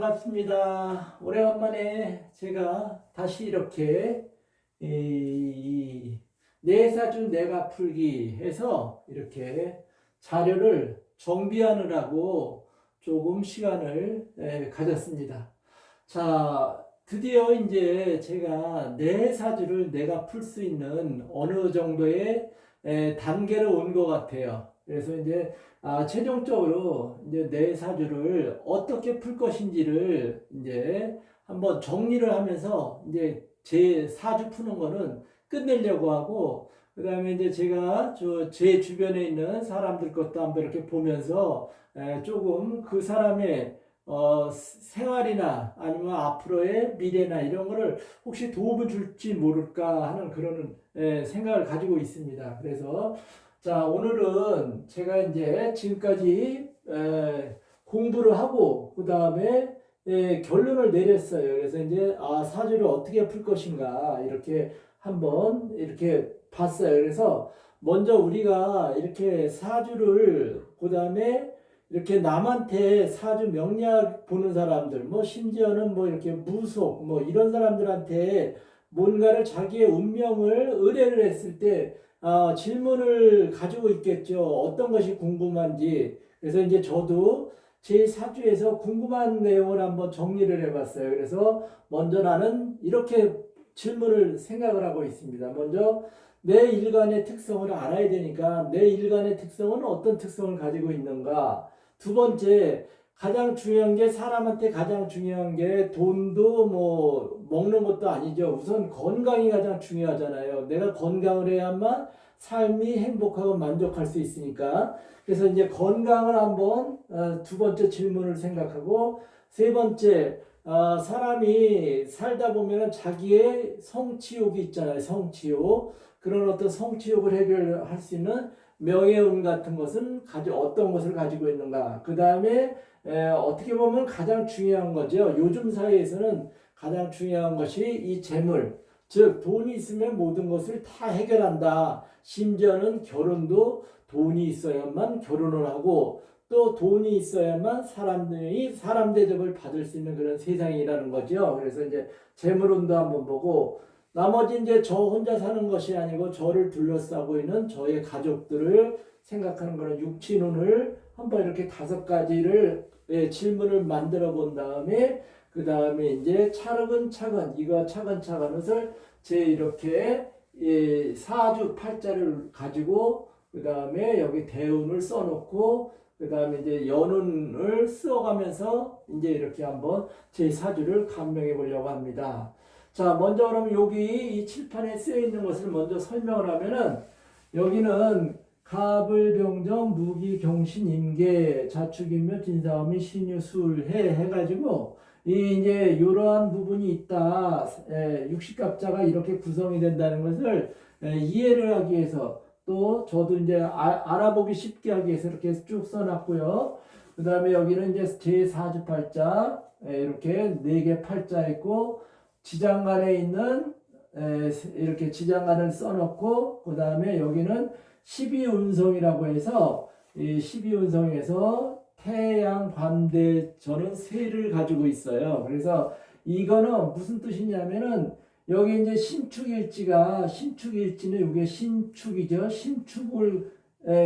반갑습니다. 오래간만에 제가 다시 이렇게 내 사주 내가 풀기 해서 이렇게 자료를 정비하느라고 조금 시간을 가졌습니다. 자, 드디어 이제 제가 내 사주를 내가 풀 수 있는 어느 정도의 단계로 온 것 같아요. 그래서 이제 최종적으로 이제 내 사주를 어떻게 풀 것인지를 이제 한번 정리를 하면서 이제 제 사주 푸는 거는 끝내려고 하고, 그다음에 이제 제가 제 주변에 있는 사람들 것도 한번 이렇게 보면서 조금 그 사람의 생활이나 아니면 앞으로의 미래나 이런 거를 혹시 도움을 줄지 모를까 하는 그런 생각을 가지고 있습니다. 그래서 자, 오늘은 제가 이제 지금까지 공부를 하고 그 다음에 결론을 내렸어요. 그래서 이제 사주를 어떻게 풀 것인가 이렇게 한번 이렇게 봤어요. 그래서 먼저 우리가 이렇게 사주를 그 다음에 이렇게 남한테 사주 명리학 보는 사람들, 뭐 심지어는 뭐 이렇게 무속 뭐 이런 사람들한테 뭔가를 자기의 운명을 의뢰를 했을 때 질문을 가지고 있겠죠. 어떤 것이 궁금한지. 그래서 이제 저도 제 사주에서 궁금한 내용을 한번 정리를 해봤어요. 그래서 먼저 나는 이렇게 질문을 생각을 하고 있습니다. 먼저 내 일간의 특성을 알아야 되니까 내 일간의 특성은 어떤 특성을 가지고 있는가. 두 번째, 가장 중요한 게 사람한테 가장 중요한 게 돈도 뭐 먹는 것도 아니죠. 우선 건강이 가장 중요하잖아요. 내가 건강을 해야만 삶이 행복하고 만족할 수 있으니까. 그래서 이제 건강을 한번 두 번째 질문을 생각하고, 세 번째, 사람이 살다 보면 자기의 성취욕이 있잖아요. 성취욕. 그런 어떤 성취욕을 해결할 수 있는 명예운 같은 것은 어떤 것을 가지고 있는가. 그 다음에 어떻게 보면 가장 중요한 거죠. 요즘 사회에서는 가장 중요한 것이 이 재물, 즉 돈이 있으면 모든 것을 다 해결한다. 심지어는 결혼도 돈이 있어야만 결혼을 하고 또 돈이 있어야만 사람들이 사람 대접을 받을 수 있는 그런 세상이라는 거죠. 그래서 이제 재물운도 한번 보고, 나머지 이제 저 혼자 사는 것이 아니고 저를 둘러싸고 있는 저의 가족들을 생각하는 그런 육친운을 한번 이렇게 다섯 가지를 질문을 만들어 본 다음에, 그 다음에 이제 차근차근 이거 차근차근 것을 제 이렇게 사주 팔자를 가지고 그 다음에 여기 대운을 써놓고 그 다음에 이제 연운을 써가면서 이제 이렇게 한번 제 사주를 감명해 보려고 합니다. 자, 먼저 그러면 여기 이 칠판에 쓰여 있는 것을 먼저 설명을 하면은, 여기는 갑을병정 무기경신 임계 자축인묘 진사오미 신유술해 해가지고 이제 이러한 부분이 있다. 육식갑자가 이렇게 구성이 된다는 것을 이해를 하기 위해서, 또 저도 이제 알아보기 쉽게 하기 위해서 이렇게 쭉 써놨고요. 그 다음에 여기는 이제 제4주팔자 이렇게 4개 팔자 있고, 지장간에 있는 이렇게 지장간을 써놓고, 그 다음에 여기는 12운성이라고 해서 이 12운성에서 태양 관대 저는 세를 가지고 있어요. 그래서 이거는 무슨 뜻이냐면은, 여기 이제 신축일지는 이게 신축이죠. 신축을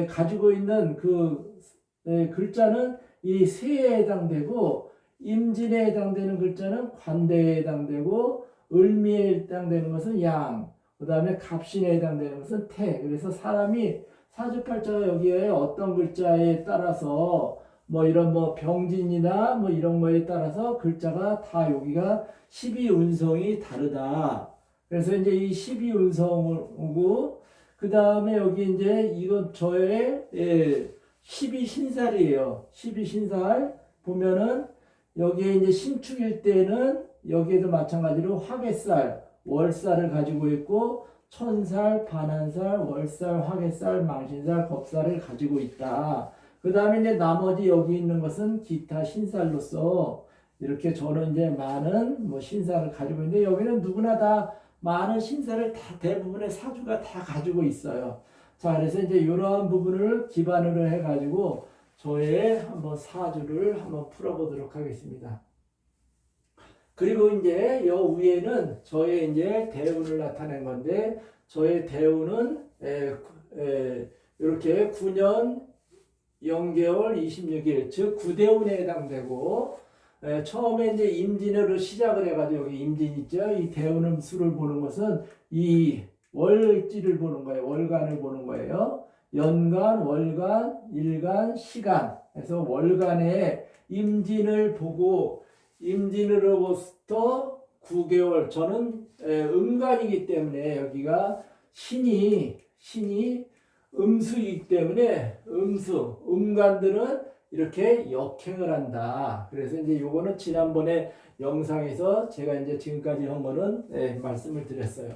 가지고 있는 그 글자는 이 세에 해당되고, 임진에 해당되는 글자는 관대에 해당되고, 을미에 해당되는 것은 양, 그 다음에 갑신에 해당되는 것은 태. 그래서 사람이 사주팔자가 여기에 어떤 글자에 따라서 뭐 이런 뭐 병진이나 뭐 이런 거에 따라서 글자가 다 여기가 12운성이 다르다. 그래서 이제 이 12운성이고, 그 다음에 여기 이제 이건 저의 12신살이에요. 12신살 보면은 여기에 이제 신축일 때는 여기에도 마찬가지로 화개살, 월살을 가지고 있고, 천살, 반한살, 월살, 화개살, 망신살, 겁살을 가지고 있다. 그 다음에 이제 나머지 여기 있는 것은 기타 신살로서 이렇게 저는 이제 많은 뭐 신살을 가지고 있는데, 여기는 누구나 다 많은 신살을 다 대부분의 사주가 다 가지고 있어요. 자, 그래서 이제 이러한 부분을 기반으로 해가지고 저의 한번 사주를 한번 풀어보도록 하겠습니다. 그리고 이제 여 위에는 저의 이제 대운을 나타낸 건데, 저의 대운은 이렇게 9년 0개월 26일, 즉 9대운에 해당되고, 처음에 이제 임진으로 시작을 해가지고 여기 임진 있죠. 이 대운을 수를 보는 것은 이 월지를 보는 거예요. 월간을 보는 거예요. 연간, 월간, 일간, 시간. 그래서 월간에 임진을 보고 임진으로부터 9개월. 저는 음간이기 때문에 여기가 신이 음수이기 때문에 음간들은 이렇게 역행을 한다. 그래서 이제 요거는 지난번에 영상에서 제가 이제 지금까지 한 거는 말씀을 드렸어요.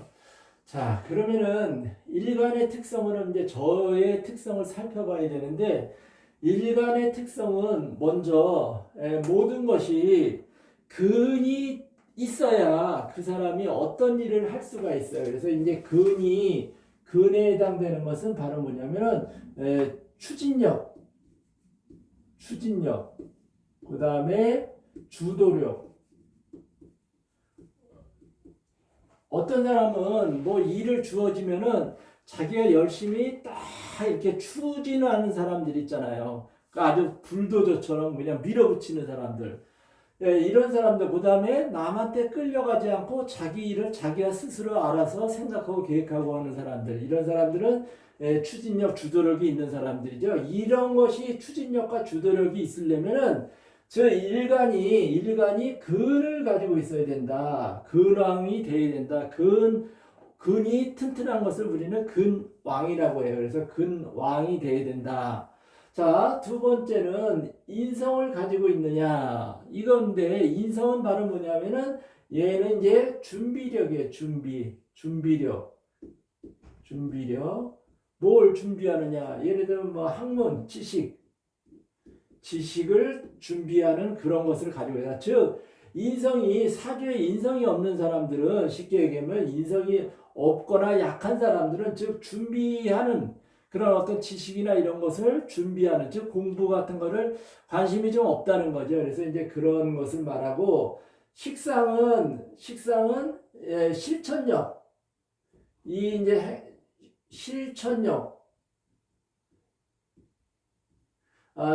자, 그러면은 일간의 특성은 이제 저의 특성을 살펴봐야 되는데, 일간의 특성은 먼저 모든 것이 근이 있어야 그 사람이 어떤 일을 할 수가 있어요. 그래서 이제 근에 해당되는 것은 바로 뭐냐면은 추진력, 그 다음에 주도력. 어떤 사람은 뭐 일을 주어지면은 자기가 열심히 딱 이렇게 추진하는 사람들 있잖아요. 그러니까 아주 불도저처럼 그냥 밀어붙이는 사람들. 이런 사람들, 그 다음에 남한테 끌려가지 않고 자기 일을 자기가 스스로 알아서 생각하고 계획하고 하는 사람들. 이런 사람들은 추진력, 주도력이 있는 사람들이죠. 이런 것이 추진력과 주도력이 있으려면은 저 일간이 근을 가지고 있어야 된다. 근왕이 돼야 된다. 근이 튼튼한 것을 우리는 근왕이라고 해요. 그래서 근왕이 돼야 된다. 자, 두 번째는 인성을 가지고 있느냐. 이건데, 인성은 바로 뭐냐면은, 얘는 이제 준비력이에요. 준비력. 뭘 준비하느냐. 예를 들면 뭐 학문, 지식을 준비하는 그런 것을 가지고 있다. 즉, 사주에 인성이 없는 사람들은, 쉽게 얘기하면 인성이 없거나 약한 사람들은, 즉, 준비하는 그런 어떤 지식이나 이런 것을 준비하는, 즉, 공부 같은 거를 관심이 좀 없다는 거죠. 그래서 이제 그런 것을 말하고, 식상은 실천력. 이 이제 실천력.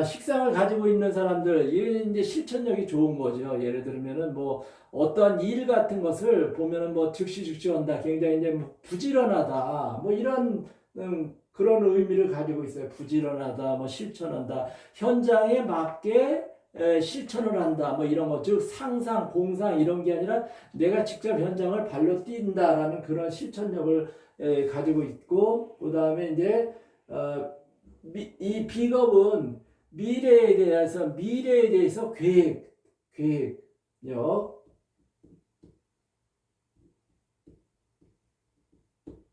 식상을 가지고 있는 사람들, 이게 이제 실천력이 좋은 거죠. 예를 들면은 뭐 어떠한 일 같은 것을 보면은 뭐 즉시 한다. 굉장히 이제 뭐 부지런하다. 뭐 이런 그런 의미를 가지고 있어요. 부지런하다, 뭐 실천한다. 현장에 맞게 실천을 한다. 뭐 이런 거. 즉 상상, 공상 이런 게 아니라 내가 직접 현장을 발로 뛴다라는 그런 실천력을 가지고 있고, 그 다음에 이제 이 비겁은 미래에 대해서 계획력,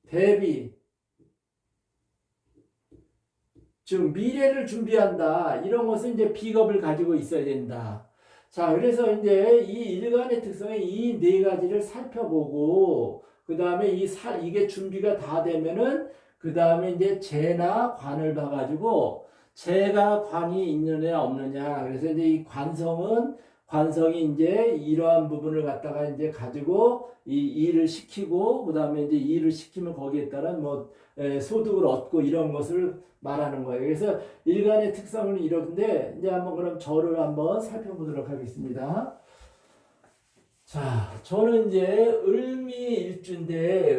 대비, 즉 미래를 준비한다. 이런 것은 이제 비겁을 가지고 있어야 된다. 자, 그래서 이제 이 일간의 특성의 이 네 가지를 살펴보고, 그 다음에 이게 준비가 다 되면은, 그 다음에 이제 재나 관을 봐가지고, 재가 관이 있느냐 없느냐. 그래서 이제 이 관성이 이제 이러한 부분을 갖다가 이제 가지고 이 일을 시키고, 그 다음에 이제 일을 시키면 거기에 따른 뭐 소득을 얻고 이런 것을 말하는 거예요. 그래서 일간의 특성은 이런데, 이제 한번 그럼 저를 한번 살펴보도록 하겠습니다. 자, 저는 이제 을미일주인데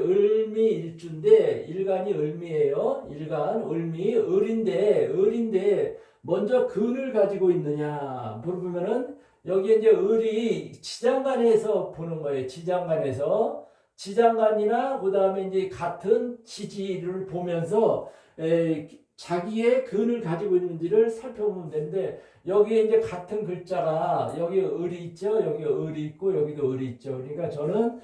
일간이 을미예요. 일간 을인데 먼저 근을 가지고 있느냐 물어보면은, 여기에 이제 을이 지장간에서 보는 거예요. 지장간이나 그 다음에 이제 같은 지지를 보면서 자기의 근을 가지고 있는지를 살펴보면 되는데, 여기에 이제 같은 글자가, 여기 을이 있죠. 여기 을이 있고 여기도 을이 있죠. 그러니까 저는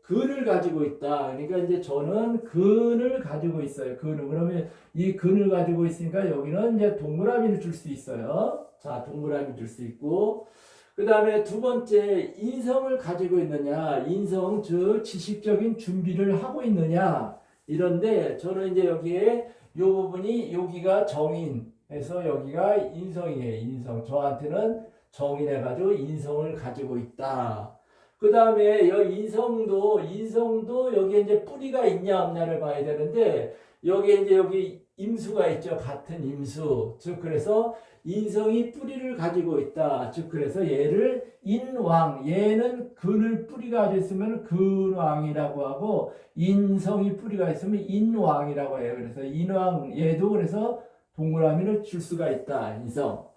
근을 가지고 있다. 그러니까 이제 저는 근을 가지고 있어요. 그러면 이 근을 가지고 있으니까 여기는 이제 동그라미를 줄 수 있어요. 자, 동그라미 줄 수 있고, 그 다음에 두 번째, 인성을 가지고 있느냐. 인성, 즉 지식적인 준비를 하고 있느냐. 이런데 저는 이제 여기에 요 부분이, 여기가 정인해서 여기가 인성이에요. 인성. 저한테는 정인해가지고 인성을 가지고 있다. 그 다음에 여기 인성도 여기에 이제 뿌리가 있냐 없냐를 봐야 되는데, 여기에 이제 여기 임수가 있죠. 같은 임수. 즉, 그래서 인성이 뿌리를 가지고 있다. 즉, 그래서 얘를 인왕. 얘는 근을 뿌리가 가지고 있으면 근왕이라고 하고, 인성이 뿌리가 있으면 인왕이라고 해요. 그래서 인왕, 얘도 그래서 동그라미를 줄 수가 있다. 인성.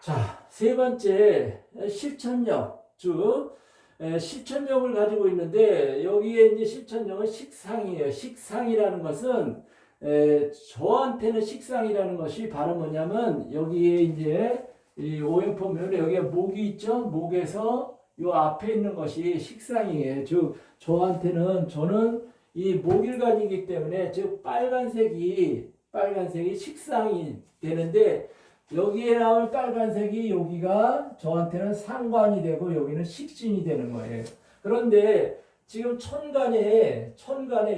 자, 세 번째, 실천력. 즉, 실천력을 가지고 있는데, 여기에 이제 실천력은 식상이에요. 식상이라는 것은, 저한테는 식상이라는 것이 바로 뭐냐면, 여기에 이제, 이 오행법 면에 여기에 목이 있죠? 목에서 요 앞에 있는 것이 식상이에요. 즉, 저는 이 목을 가지기 때문에, 즉, 빨간색이 식상이 되는데, 여기에 나올 빨간색이 여기가 저한테는 상관이 되고 여기는 식신이 되는 거예요. 그런데 지금 천간에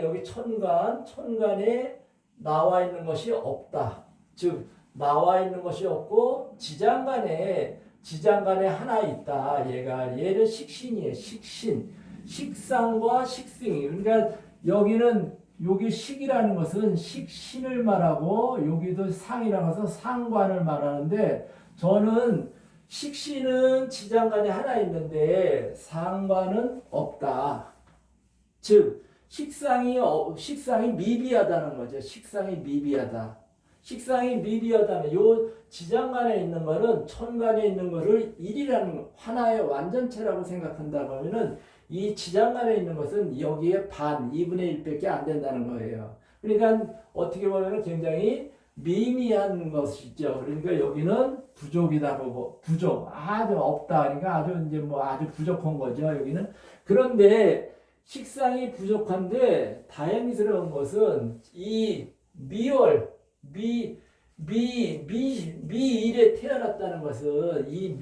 여기 천간에 나와 있는 것이 없다. 즉 나와 있는 것이 없고 지장간에 하나 있다. 얘는 식신이에요. 식상과 식승이. 그러니까 여기 식이라는 것은 식신을 말하고 여기도 상이라고 해서 상관을 말하는데, 저는 식신은 지장간에 하나 있는데 상관은 없다. 즉 식상이 미비하다는 거죠. 식상이 미비하다면 요 지장간에 있는 거는 천간에 있는 거를 일이라는 하나의 완전체라고 생각한다고 하면은, 이 지장간에 있는 것은 여기에 2분의 1밖에 안 된다는 거예요. 그러니까 어떻게 보면 굉장히 미미한 것이죠. 그러니까 여기는 부족이다고, 아주 없다. 그러니까 아주 부족한 거죠. 여기는. 그런데 식상이 부족한데 다행스러운 것은 이 미일에 태어났다는 것은, 이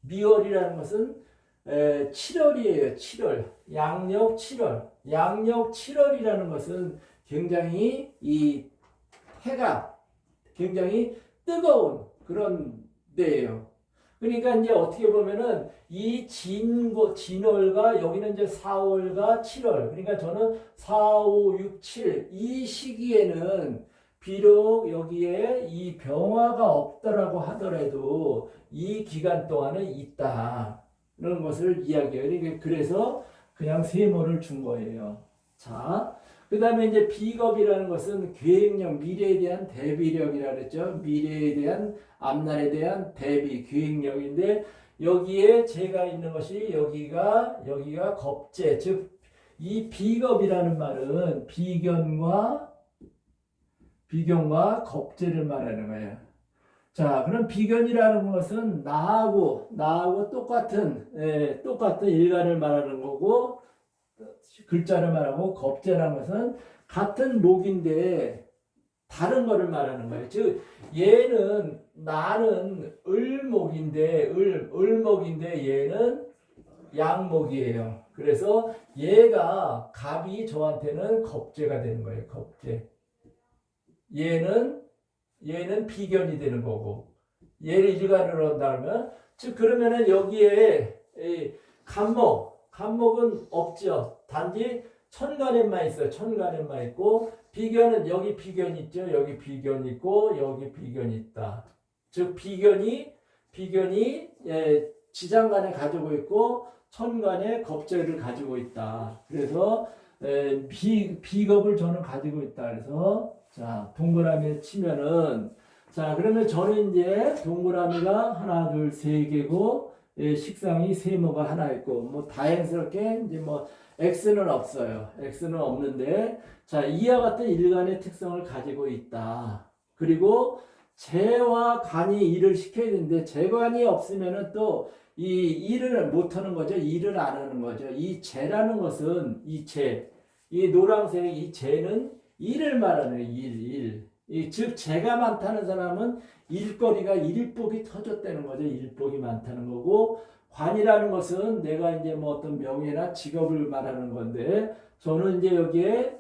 미월이라는 것은 7월이에요. 7월. 양력 7월이라는 것은 굉장히 이 해가 굉장히 뜨거운 그런 때예요. 그러니까 이제 어떻게 보면은 이 진월과 여기는 이제 4월과 7월. 그러니까 저는 4, 5, 6, 7 이 시기에는 비록 여기에 이 병화가 없더라고 하더라도 이 기간 동안은 있다. 그런 것을 이야기해요. 그래서 그냥 세모를 준 거예요. 자, 그 다음에 이제 비겁이라는 것은 계획력, 미래에 대한 대비력이라 그랬죠. 미래에 대한, 앞날에 대한 대비, 계획력인데, 여기에 제가 있는 것이 여기가 겁재. 즉, 이 비겁이라는 말은 비견과 겁재를 말하는 거예요. 자, 그럼 비견이라는 것은 나하고 똑같은 일간을 말하는 거고, 글자를 말하고, 겁재라는 것은 같은 목인데 다른 거를 말하는 거예요. 즉 나는 을목인데 얘는 양목이에요. 그래서 얘가 갑이 저한테는 겁재가 되는 거예요. 겁재. 얘는 비견이 되는 거고, 얘를 일간으로 한다면, 즉 그러면은 여기에 간목은 없죠. 단지 천간에만 있어요. 천간에만 있고, 비견은 여기 비견 있죠. 여기 비견 있고 여기 비견 있다. 즉 비견이 지장간에 가지고 있고 천간에 겁재를 가지고 있다. 그래서 비겁을 저는 가지고 있다. 그래서 자, 동그라미를 치면은, 자, 그러면 저는 이제 동그라미가 하나, 둘, 세 개고, 식상이 세모가 하나 있고, 뭐 다행스럽게 이제 뭐 X는 없어요. X는 없는데, 자, 이와 같은 일간의 특성을 가지고 있다. 그리고 재와 간이 일을 시켜야 되는데, 재관이 없으면은 또 이 일을 못 하는 거죠. 일을 안 하는 거죠. 이 재라는 것은 이 노란색 이 재는 일을 말하는 일. 즉 재가 많다는 사람은 일거리가 일복이 터졌다는 거죠. 일복이 많다는 거고, 관이라는 것은 내가 이제 뭐 어떤 명예나 직업을 말하는 건데, 저는 이제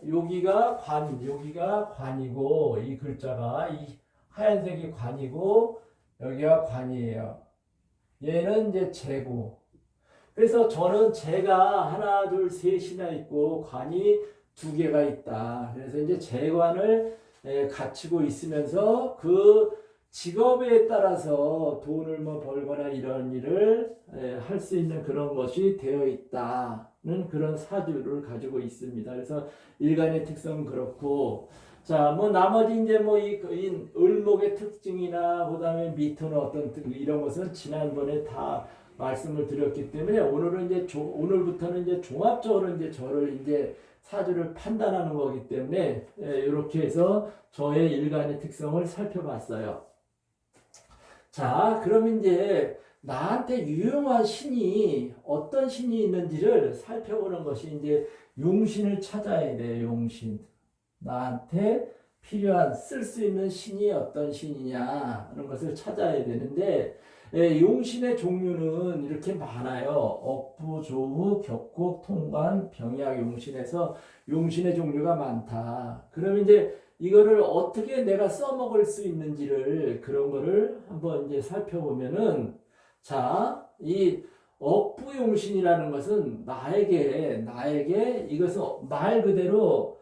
여기가 관이고, 이 글자가 이 하얀색이 관이고 여기가 관이에요. 얘는 이제 재고. 그래서 저는 재가 하나, 둘, 셋이나 있고 관이 두 개가 있다. 그래서 이제 재관을 갖추고 있으면서 그 직업에 따라서 돈을 뭐 벌거나 이런 일을 할 수 있는 그런 것이 되어 있다는 그런 사주를 가지고 있습니다. 그래서 일간의 특성은 그렇고, 자, 뭐 나머지 이제 뭐 이 을목의 특징이나 그다음에 미토는 어떤 이런 것은 지난번에 다 말씀을 드렸기 때문에 오늘은 이제 오늘부터는 이제 종합적으로 이제 저를 이제 사주를 판단하는 거기 때문에 이렇게 해서 저의 일간의 특성을 살펴봤어요. 자, 그럼 이제 나한테 유용한 신이 어떤 신이 있는지를 살펴보는 것이 이제 용신을 찾아야 돼. 용신. 나한테 필요한 쓸 수 있는 신이 어떤 신이냐 하는 것을 찾아야 되는데 용신의 종류는 이렇게 많아요. 억부, 조후, 격국, 통관, 병약, 용신에서 용신의 종류가 많다. 그럼 이제 이거를 어떻게 내가 써먹을 수 있는지를 그런 거를 한번 이제 살펴보면은 자, 이 억부용신이라는 것은 나에게 이것은 말 그대로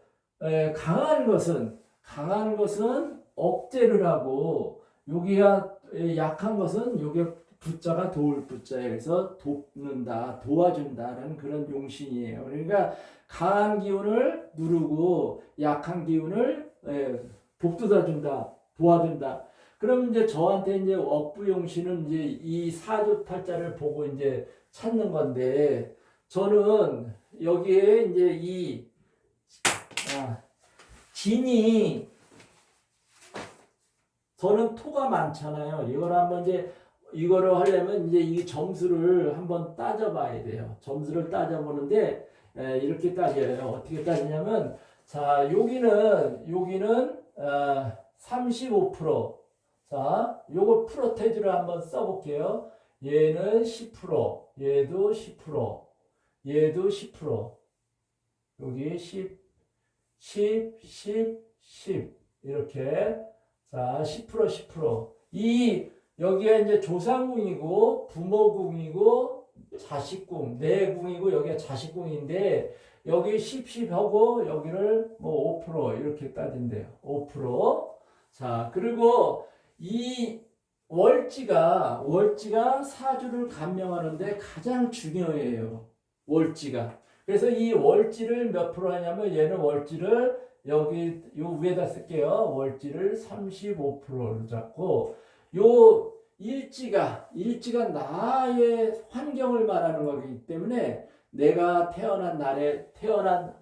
강한 것은 억제를 하고 여기가 약한 것은 요게 부자가 도울 부자예요. 그래서 돕는다, 도와준다라는 그런 용신이에요. 그러니까 강한 기운을 누르고 약한 기운을 복돋아준다, 도와준다. 그럼 이제 저한테 이제 억부용신은 이제 이 사주팔자를 보고 이제 찾는 건데 저는 여기에 이제 이 진이 저는 토가 많잖아요. 이걸 한번 이제 이거를 하려면 이제 이 점수를 한번 따져봐야 돼요. 점수를 따져보는데 이렇게 따져요. 어떻게 따지냐면 자 여기는 35%. 자 요거 프로테이지를 한번 써볼게요. 얘는 10%, 얘도 10%, 얘도 10%. 여기 10, 10 이렇게 자 10%, 10%. 이 여기가 이제 조상궁이고 부모궁이고 자식궁, 내 궁이고 여기가 자식궁인데 여기 10 하고 여기를 뭐 5% 이렇게 따진대요. 5%. 자 그리고 이 월지가 사주를 감명하는데 가장 중요해요. 월지가. 그래서 이 월지를 몇 프로 하냐면 얘는 월지를 여기 요 위에다 쓸게요. 월지를 35%로 잡고 요 일지가 나의 환경을 말하는 거기 때문에 내가 태어난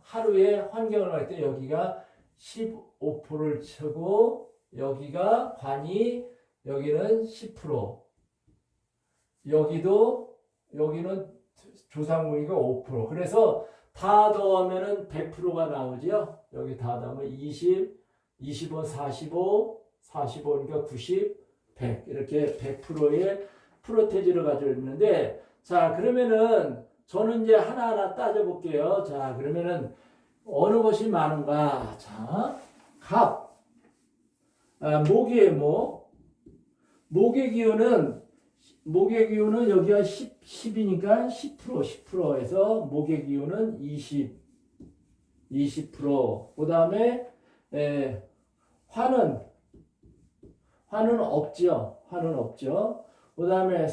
하루의 환경을 말할 때 여기가 15%를 치고 여기가 관이 여기는 10% 여기는 조상궁이가 5%. 그래서 다 더하면은 100%가 나오죠. 여기 다 더하면 20, 25, 45니까 90, 100 이렇게 100%의 프로테지를 가지고 있는데 자 그러면은 저는 이제 하나하나 따져볼게요. 자 그러면은 어느 것이 많은가? 자 갑, 목의 목의 기운은 여기가 10이니까 10%에서 목의 기운은 20%. 그 다음에 화는 없죠. 그 다음에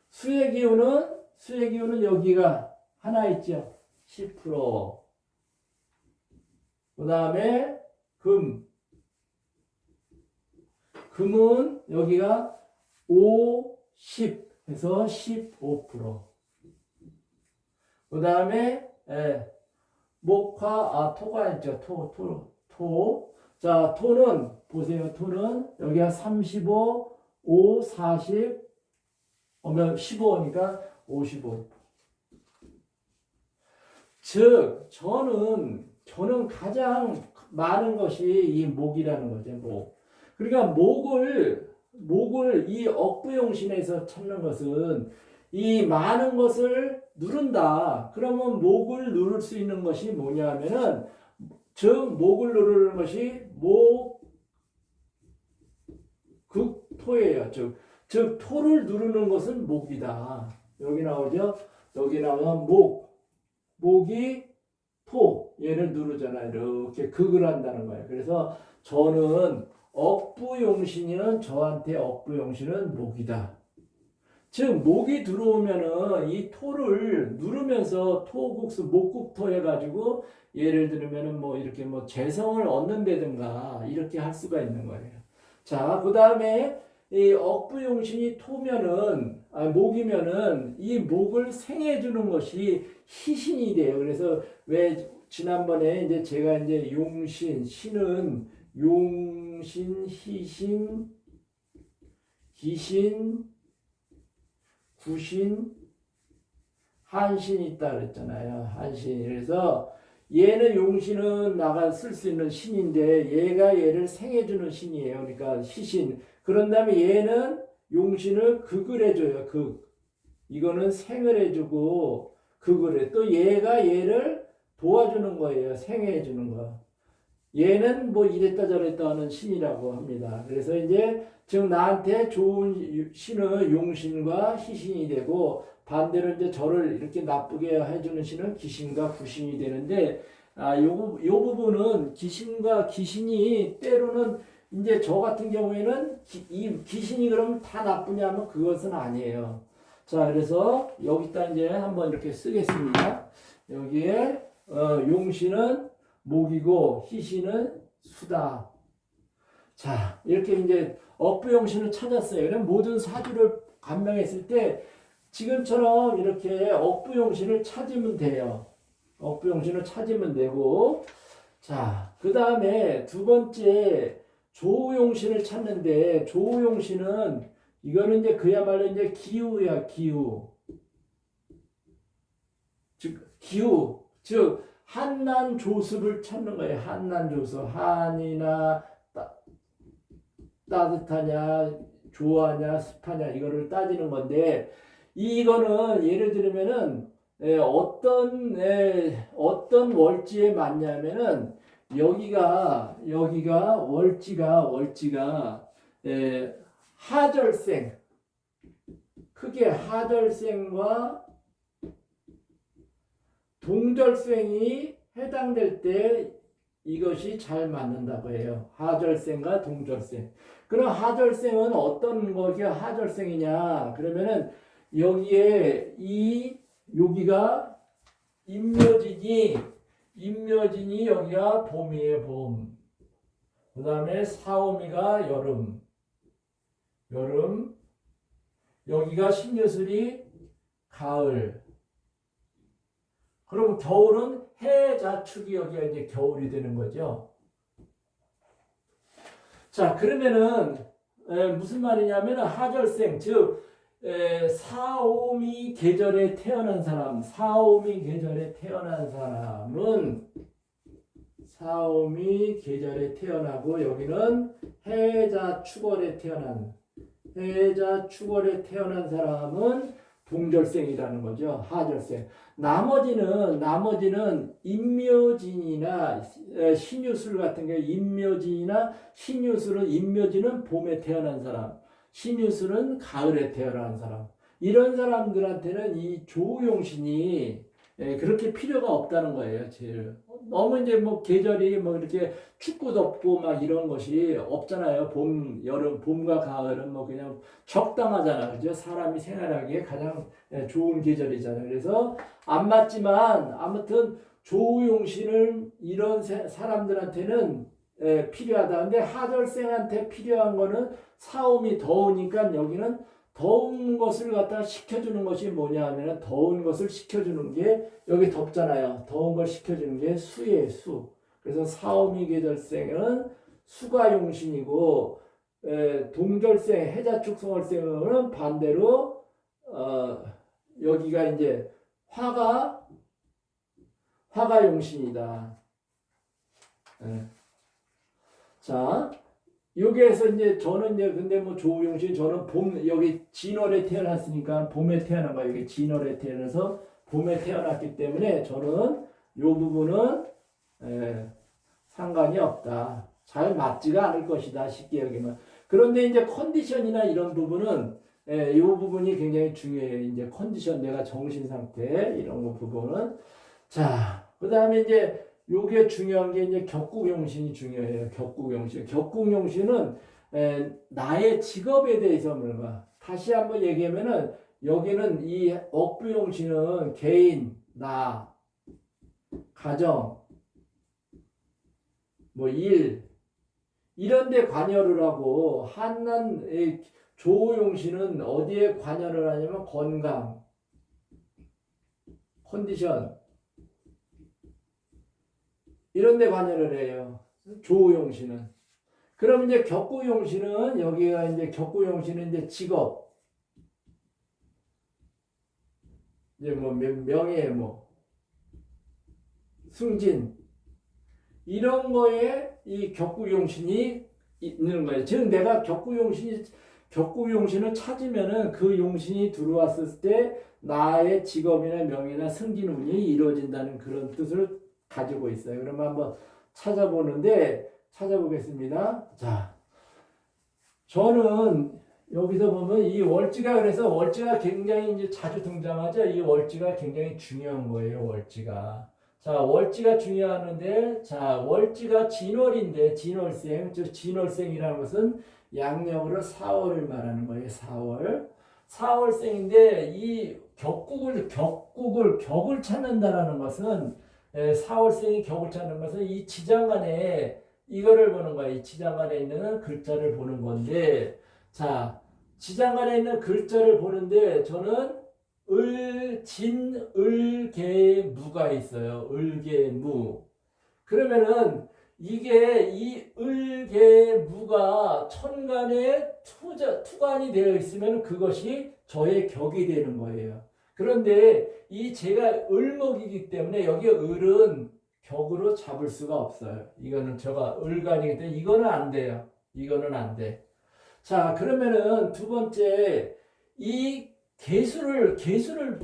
수의 기운은 여기가 하나 있죠. 10%. 그 다음에 금은 여기가 5, 10 해서 15%. 그 다음에 목화, 토가 있죠. 토. 자, 토는 보세요. 토는 여기가 35, 5, 40, 15니까 55. 즉, 저는 가장 많은 것이 이 목이라는 거죠. 목. 그러니까 목을 이 억부용신에서 찾는 것은 이 많은 것을 누른다. 그러면 목을 누를 수 있는 것이 뭐냐면은 즉 목을 누르는 것이 목극토예요. 즉 토를 누르는 것은 목이다. 여기 나오죠? 여기 나오면 목, 목이 토, 얘를 누르잖아요. 이렇게 극을 한다는 거예요. 그래서 저는 억부용신이는 저한테 억부용신은 목이다. 즉 목이 들어오면은 이 토를 누르면서 토국수 목국토 해가지고 예를 들면은 뭐 이렇게 뭐 재성을 얻는다든가 이렇게 할 수가 있는 거예요. 자, 그 다음에 이 억부용신이 토면은 목이면은 이 목을 생해 주는 것이 희신이 돼요. 그래서 왜 지난번에 이제 제가 이제 용신 신은 용신, 희신, 기신, 구신, 한신이 있다 그랬잖아요. 한신. 그래서 얘는 용신은 나가 쓸 수 있는 신인데 얘가 얘를 생해주는 신이에요. 그러니까 희신. 그런 다음에 얘는 용신을 극을 해줘요. 극. 이거는 생을 해주고 극을 해. 또 얘가 얘를 도와주는 거예요. 생해주는 거. 얘는 뭐 이랬다 저랬다 하는 신이라고 합니다. 그래서 이제 즉 나한테 좋은 신은 용신과 희신이 되고 반대로 이제 저를 이렇게 나쁘게 해주는 신은 기신과 구신이 되는데 요 부분은 기신과 기신이 때로는 이제 저 같은 경우에는 이 기신이 그러면 다 나쁘냐면 그것은 아니에요. 자, 그래서 여기다 이제 한번 이렇게 쓰겠습니다. 여기에 용신은 목이고 희신은 수다. 자, 이렇게 이제 억부용신을 찾았어요. 그럼 모든 사주를 감명했을 때 지금처럼 이렇게 억부용신을 찾으면 돼요. 억부용신을 찾으면 되고, 자, 그 다음에 두 번째 조우용신을 찾는데 조우용신은 이거는 이제 그야말로 이제 기후야, 기후. 즉 기후, 즉 한난 조수를 찾는 거예요. 한난 조수. 한이나 따뜻하냐, 좋아하냐, 습하냐 이거를 따지는 건데 이거는 예를 들면은 어떤 월지에 맞냐면은 여기가 월지가 하절생 크게 하절생과 동절생이 해당될 때 이것이 잘 맞는다고 해요. 하절생과 동절생. 그럼 하절생은 어떤 거가 하절생이냐? 그러면은 여기에 여기가 임묘진이 여기가 봄이에요, 봄. 그 다음에 사오미가 여름. 여기가 신유술이 가을. 그럼 겨울은 해자축이 여기가 이제 겨울이 되는 거죠. 자, 그러면은 무슨 말이냐면 하절생 즉 사오미 계절에 태어난 사람, 사오미 계절에 태어나고 여기는 해자축월에 태어난 사람은 동절생이라는 거죠. 하절생. 나머지는 임묘진이나 신유술 같은 게 임묘진이나 신유술은 임묘진은 봄에 태어난 사람, 신유술은 가을에 태어난 사람. 이런 사람들한테는 이 조용신이 그렇게 필요가 없다는 거예요. 제일. 너무 이제 뭐 계절이 뭐 이렇게 춥고 덥고 막 이런 것이 없잖아요. 봄, 여름, 봄과 가을은 뭐 그냥 적당하잖아요. 그죠? 사람이 생활하기에 가장 좋은 계절이잖아요. 그래서 안 맞지만 아무튼 조용신을 이런 사람들한테는 필요하다. 근데 하절생한테 필요한 거는 사움이 더우니까 여기는 더운 것을 갖다 식혀주는 것이 뭐냐 하면 더운 것을 식혀주는 게 여기 덥잖아요. 더운 걸 식혀주는 게 수예요, 수. 그래서 사오미 계절생은 수가 용신이고 동절생, 해자축성월생은 반대로 여기가 이제 화가 용신이다. 자. 여기에서 이제 저는 이제 근데 뭐 조우용신 저는 봄 여기 진월에 태어났으니까 봄에 태어난 거예요. 여기 진월에 태어나서 봄에 태어났기 때문에 저는 요 부분은 상관이 없다. 잘 맞지가 않을 것이다. 쉽게 여기면. 그런데 이제 컨디션이나 이런 부분은 이 부분이 굉장히 중요해요. 이제 컨디션, 내가 정신 상태 이런 거 부분은. 자, 그다음에 이제 요게 중요한 게 이제 격국용신이 중요해요. 격국용신. 격국용신은 나의 직업에 대해서 뭔가 다시 한번 얘기하면은 여기는 이 억부용신은 개인, 나, 가정, 뭐 일 이런 데 관여를 하고 한난 조용신은 어디에 관여를 하냐면 건강, 컨디션 이런 데 관여를 해요. 조용신은. 그럼 이제 격구용신은 여기가 이제 격구용신은 이제 직업, 이제 뭐 명예, 뭐 승진 이런 거에 이 격구용신이 있는 거예요. 즉 내가 격구용신을 찾으면은 그 용신이 들어왔을 때 나의 직업이나 명예나 승진 운이 이루어진다는 그런 뜻을 가지고 있어요. 그러면 한번 찾아보겠습니다. 자, 저는 여기서 보면 이 월지가 그래서 월지가 굉장히 이제 자주 등장하죠. 이 월지가 굉장히 중요한 거예요. 월지가. 자, 월지가 중요하는데, 자, 월지가 진월인데, 진월생, 즉, 진월생이라는 것은 양력으로 4월을 말하는 거예요. 4월. 4월생인데, 이 격을 찾는다라는 것은, 4월생이 격을 찾는 것은 이 지장간에 이거를 보는 거예요. 이 지장간에 있는 글자를 보는 건데, 자, 지장간에 있는 글자를 보는데, 저는 을계무가 있어요. 을계무. 그러면은 이게 이 을계무가 천간에 투간이 되어 있으면 그것이 저의 격이 되는 거예요. 그런데 이 제가 을목이기 때문에 여기 을은 격으로 잡을 수가 없어요. 이거는 제가 을간이기 때문에 이거는 안 돼요. 이거는 안 돼. 자, 그러면은 두 번째 이 개수를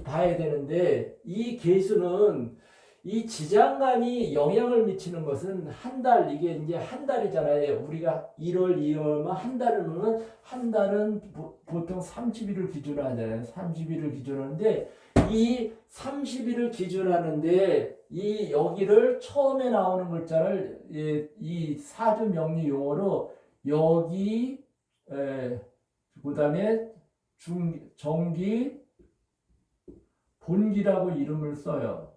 봐야 되는데 이 개수는 이 지장간이 영향을 미치는 것은 한 달, 이게 이제 한 달이잖아요. 우리가 1월, 2월만 한 달은 한 달은 보통 30일을 기준으로 하잖아요. 30일을 기준으로 하는데 이 30일을 기준으로 하는데 이 여기를 처음에 나오는 글자를 이 사주 명리 용어로 여기 그다음에 정기, 본기라고 이름을 써요.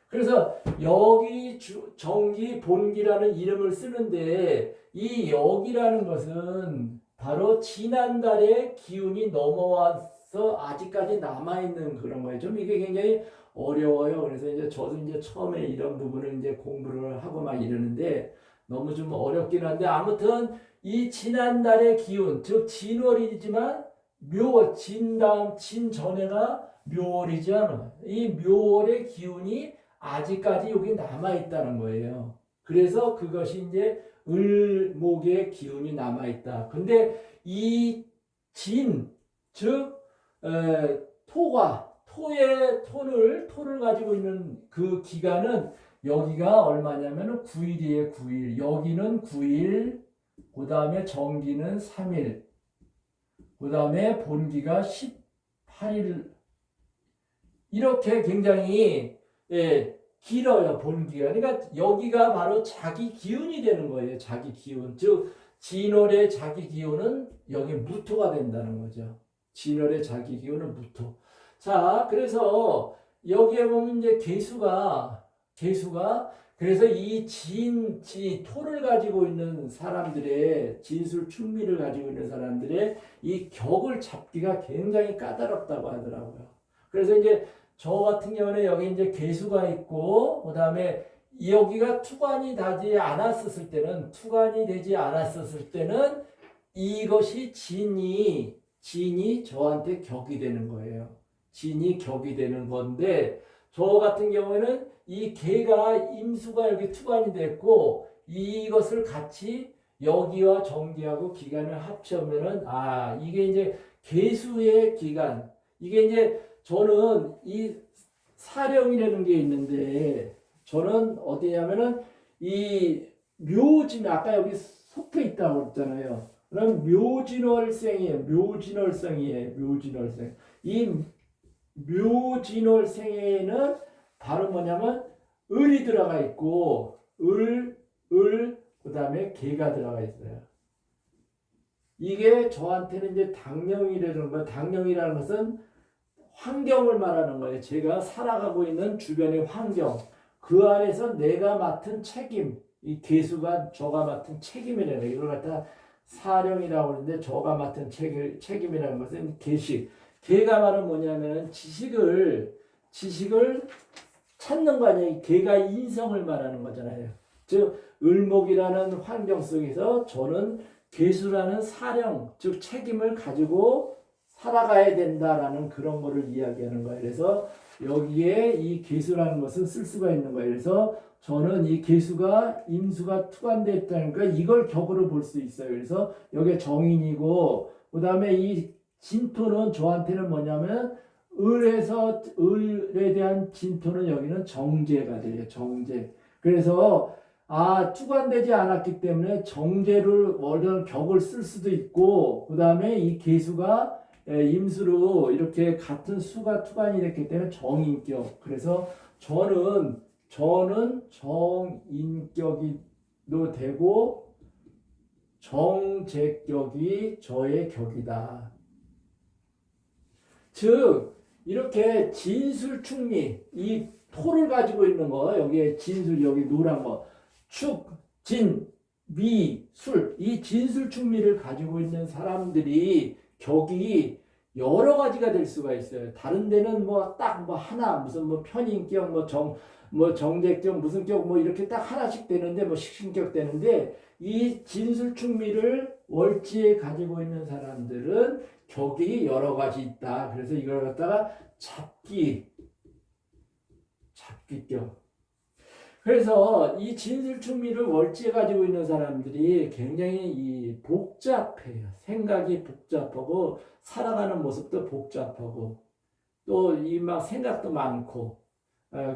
그래서 여기 정기, 본기라는 이름을 쓰는데 이 여기라는 것은 바로 지난달의 기운이 넘어와서 아직까지 남아있는 그런 거예요. 좀 이게 굉장히 어려워요. 그래서 이제 저도 이제 처음에 이런 부분을 이제 공부를 하고 막 이러는데 너무 좀 어렵긴 한데 아무튼 이 지난달의 기운, 즉 진월이지만 묘월, 진 전에가 묘월이지 않아. 이 묘월의 기운이 아직까지 여기 남아있다는 거예요. 그래서 그것이 이제 을목의 기운이 남아있다. 근데 이 진, 즉, 토를 가지고 있는 그 기간은 여기가 얼마냐면 9일이에요, 9일. 여기는 9일, 그 다음에 정기는 3일, 그 다음에 본기가 18일. 이렇게 굉장히 길어요, 본기가. 그러니까 여기가 바로 자기 기운이 되는 거예요. 자기 기운. 즉 진월의 자기 기운은 여기 무토가 된다는 거죠. 진월의 자기 기운은 무토. 자, 그래서 여기에 보면 이제 개수가 그래서 이 토를 가지고 있는 사람들의 진술 충미를 가지고 있는 사람들의 이 격을 잡기가 굉장히 까다롭다고 하더라고요. 그래서 이제 저 같은 경우는 여기 이제 개수가 있고 그다음에 여기가 투관이 되지 않았었을 때는 이것이 진이 저한테 격이 되는 거예요. 진이 격이 되는 건데 저 같은 경우에는 이 개가 임수가 여기 투관이 됐고 이것을 같이 여기와 정기하고 기간을 합치면은 이게 이제 개수의 기간 이게 이제 저는 이 사령이라는 게 있는데 저는 어디냐면은 이 묘지면 아까 여기 속해 있다고 했잖아요. 그럼 묘진월생이에요. 묘진월생이에요. 묘진월생. 이 묘진월생에는 바로 뭐냐면 을이 들어가 있고 그 다음에 개가 들어가 있어요. 이게 저한테는 이제 당령이라는 거예요. 당령이라는 것은 환경을 말하는 거예요. 제가 살아가고 있는 주변의 환경, 그 안에서 내가 맡은 책임, 이 개수가 저가 맡은 책임이라는 거예요. 이걸 갖다 사령이라고 하는데 저가 맡은 책임이라는 것은 개식. 개가 말은 뭐냐면 지식을 찾는 거 아니에요. 개가 인성을 말하는 거잖아요. 즉 을목이라는 환경 속에서 저는 개수라는 사령, 즉 책임을 가지고 살아가야 된다라는 그런 거를 이야기하는 거예요. 그래서 여기에 이 개수라는 것은 쓸 수가 있는 거예요. 그래서 저는 이 개수가 임수가 투관되어 있다니까 이걸 격으로 볼 수 있어요. 그래서 여기에 정인이고 그 다음에 이 진토는 저한테는 뭐냐면 을에 대한 진토는 여기는 정제가 돼요. 정제. 그래서 투관되지 않았기 때문에 정제를 원하는 격을 쓸 수도 있고 그 다음에 이 개수가 임수로 이렇게 같은 수가 투관이 됐기 때문에 정인격. 그래서 저는 정인격이도 되고 정제격이 저의 격이다. 즉 이렇게 진술충리, 이 토를 가지고 있는 거, 여기에 진술, 여기 노란 거, 축, 진, 미, 술, 이 진술충리를 가지고 있는 사람들이 격이 여러 가지가 될 수가 있어요. 다른 데는 딱 하나, 무슨 편인격, 정제격, 무슨 격, 이렇게 딱 하나씩 되는데, 식신격 되는데, 이 진술충리를 월지에 가지고 있는 사람들은 격이 여러 가지 있다. 그래서 이걸 갖다가 잡기격. 그래서 이 진술충리를 월지에 가지고 있는 사람들이 굉장히 복잡해요. 생각이 복잡하고 살아가는 모습도 복잡하고 또 생각도 많고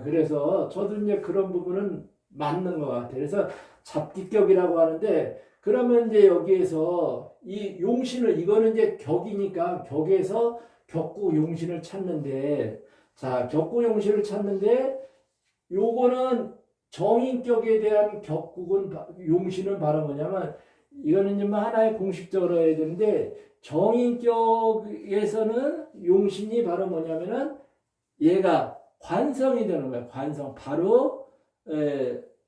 그래서 저도 이제 그런 부분은 맞는 것 같아요. 그래서 잡기격이라고 하는데 그러면 이제 여기에서 이 용신을 이거는 이제 격이니까 격에서 격구 용신을 찾는데 격구 용신을 찾는데 요거는 정인격에 대한 용신은 바로 뭐냐면 이거는 좀 하나의 공식적으로 해야 되는데 정인격에서는 용신이 바로 뭐냐면은 얘가 관성이 되는 거야. 관성. 바로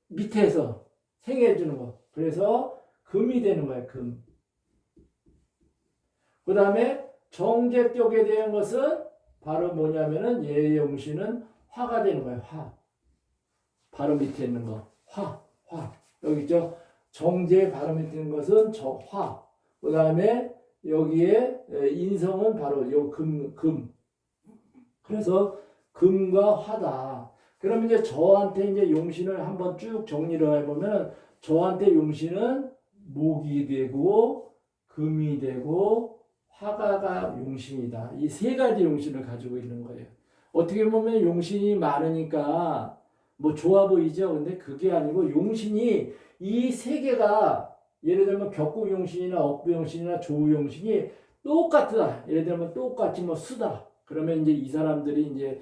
밑에서 생해주는 거. 그래서 금이 되는 거야. 금. 그 다음에 정제격에 대한 것은 바로 뭐냐면은 얘의 용신은 화가 되는 거야. 화. 바로 밑에 있는 거. 화. 여기 있죠? 정제 바로 밑에 있는 것은 화. 그 다음에 여기에 인성은 바로 요 금. 그래서 금과 화다. 그러면 이제 저한테 이제 용신을 한번 쭉 정리를 해보면 저한테 용신은 목이 되고 금이 되고 화가가 용신이다. 이 세 가지 용신을 가지고 있는 거예요. 어떻게 보면 용신이 많으니까 좋아 보이죠? 근데 그게 아니고 용신이 이 세 개가 예를 들면 격국용신이나 억부용신이나 조우용신이 똑같다. 예를 들면 똑같이 수다. 그러면 이제 이 사람들이 이제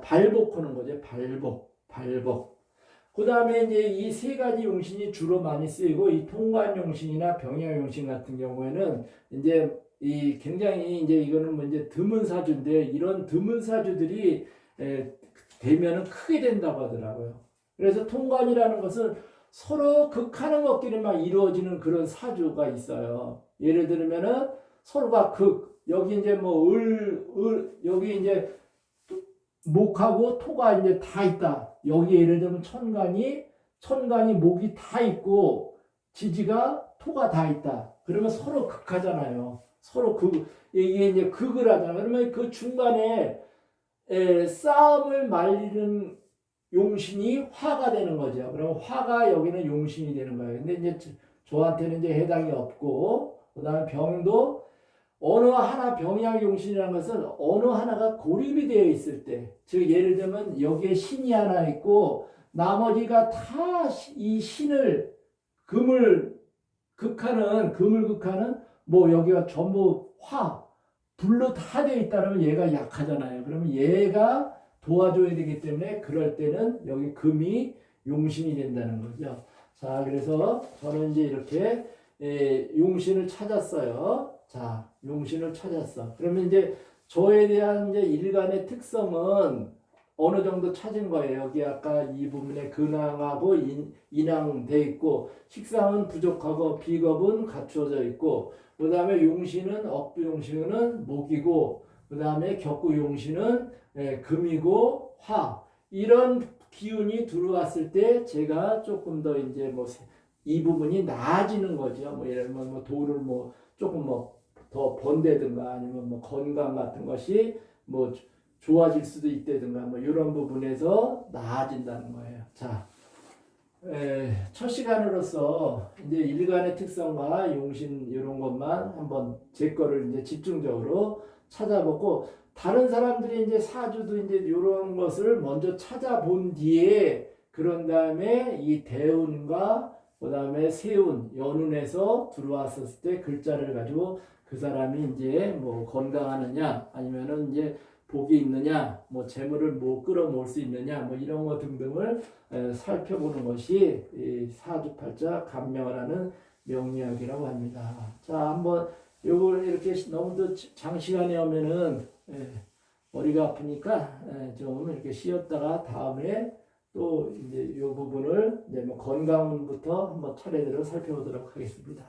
발복하는 거죠. 발복. 그 다음에 이제 이 세 가지 용신이 주로 많이 쓰이고 이 통관용신이나 병야용신 같은 경우에는 이제 이 굉장히 이제 이거는 이제 드문 사주인데 이런 드문 사주들이 되면은 크게 된다고 하더라고요. 그래서 통관이라는 것은 서로 극하는 것끼리만 이루어지는 그런 사주가 있어요. 예를 들면은 서로가 여기 이제 여기 이제 목하고 토가 이제 다 있다. 여기 예를 들면 천간이 목이 다 있고 지지가 토가 다 있다. 그러면 서로 극하잖아요. 서로 이게 이제 극을 하잖아요. 그러면 그 중간에 싸움을 말리는 용신이 화가 되는 거죠. 그럼 화가 여기는 용신이 되는 거예요. 근데 이제 저한테는 이제 해당이 없고, 그 다음에 병도 어느 하나 병약 용신이라는 것은 어느 하나가 고립이 되어 있을 때, 즉 예를 들면 여기에 신이 하나 있고 나머지가 다 이 신을 금을 극한은 금을극한은 뭐 여기가 전부 불로 다 되어 있다면 얘가 약하잖아요. 그러면 얘가 도와줘야 되기 때문에 그럴 때는 여기 금이 용신이 된다는 거죠. 자, 그래서 저는 이제 이렇게 용신을 찾았어요. 자, 용신을 찾았어. 그러면 이제 저에 대한 이제 일간의 특성은 어느 정도 찾은 거예요. 여기 아까 이 부분에 근황하고 인황돼 있고, 식상은 부족하고 비겁은 갖추어져 있고, 그 다음에 용신은 억부용신은 목이고, 그 다음에 격구용신은 금이고 이런 기운이 들어왔을 때 제가 조금 더 이제 뭐 이 부분이 나아지는 거죠. 뭐 예를 들면 뭐 돈을 뭐 조금 뭐 더 번다든가 아니면 뭐 건강 같은 것이 뭐 좋아질 수도 있다든가 뭐 이런 부분에서 나아진다는 거예요. 자, 첫 시간으로서 이제 일간의 특성과 용신 이런 것만 한번 제 거를 이제 집중적으로 찾아보고, 다른 사람들이 이제 사주도 이제 이런 것을 먼저 찾아본 뒤에 그런 다음에 이 대운과 그 다음에 세운 연운에서 들어왔었을 때 글자를 가지고 그 사람이 이제 뭐 건강하느냐 아니면은 이제 복이 있느냐, 뭐 재물을 뭐 끌어모을 수 있느냐, 뭐 이런 것 등등을 살펴보는 것이 이 사주팔자 감명을 하는 명리학이라고 합니다. 자, 한번 요걸 이렇게 너무 또 장시간에 하면은 머리가 아프니까 좀 이렇게 쉬었다가 다음에 또 이제 요 부분을 이제 뭐 건강부터 한번 차례대로 살펴보도록 하겠습니다.